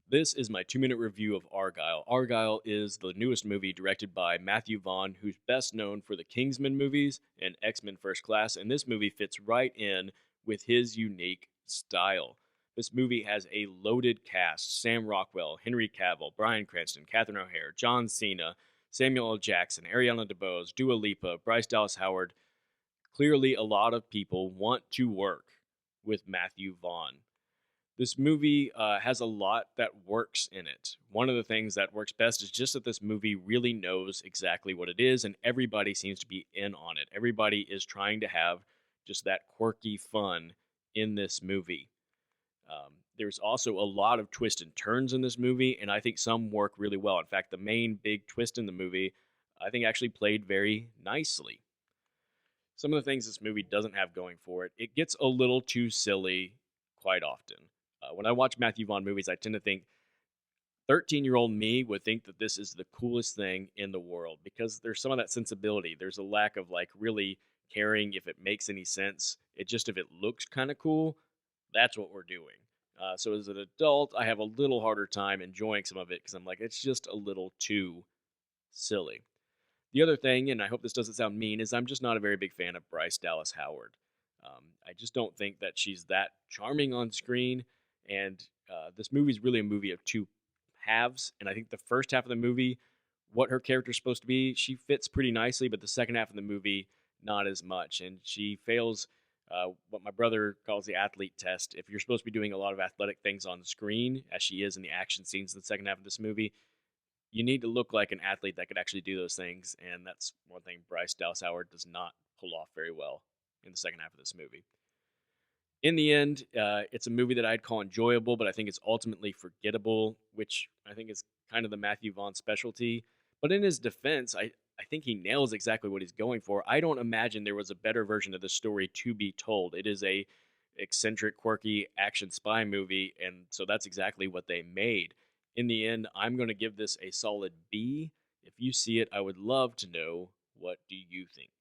This is my 2-minute review of Argylle. Argylle is the newest movie directed by Matthew Vaughn, who's best known for the Kingsman movies and X-Men First Class, and this movie fits right in with his unique style. This movie has a loaded cast: Sam Rockwell, Henry Cavill, Bryan Cranston, Catherine O'Hara, John Cena, Samuel L. Jackson, Ariana DeBose, Dua Lipa, Bryce Dallas Howard. Clearly, a lot of people want to work with Matthew Vaughn. This movie has a lot that works in it. One of the things that works best is just that this movie really knows exactly what it is, and everybody seems to be in on it. Everybody is trying to have just that quirky fun in this movie. There's also a lot of twists and turns in this movie, and I think some work really well. In fact, the main big twist in the movie, I think, actually played very nicely. Some of the things this movie doesn't have going for it, it gets a little too silly quite often. When I watch Matthew Vaughn movies, I tend to think 13-year-old me would think that this is the coolest thing in the world because there's some of that sensibility. There's a lack of like really caring if it makes any sense. It just, if it looks kind of cool, that's what we're doing. So as an adult, I have a little harder time enjoying some of it because I'm like, it's just a little too silly. The other thing, and I hope this doesn't sound mean, is I'm just not a very big fan of Bryce Dallas Howard. I just don't think that she's that charming on screen. And this movie is really a movie of two halves. And I think the first half of the movie, what her character is supposed to be, she fits pretty nicely. But the second half of the movie, not as much. And she fails what my brother calls the athlete test. If you're supposed to be doing a lot of athletic things on the screen, as she is in the action scenes in the second half of this movie, you need to look like an athlete that could actually do those things. And that's one thing Bryce Dallas Howard does not pull off very well in the second half of this movie. In the end, it's a movie that I'd call enjoyable, but I think it's ultimately forgettable, which I think is kind of the Matthew Vaughn specialty. But in his defense, I think he nails exactly what he's going for. I don't imagine there was a better version of the story to be told. It is a eccentric, quirky action spy movie, and so that's exactly what they made. In the end, I'm going to give this a solid B. If you see it, I would love to know, what do you think?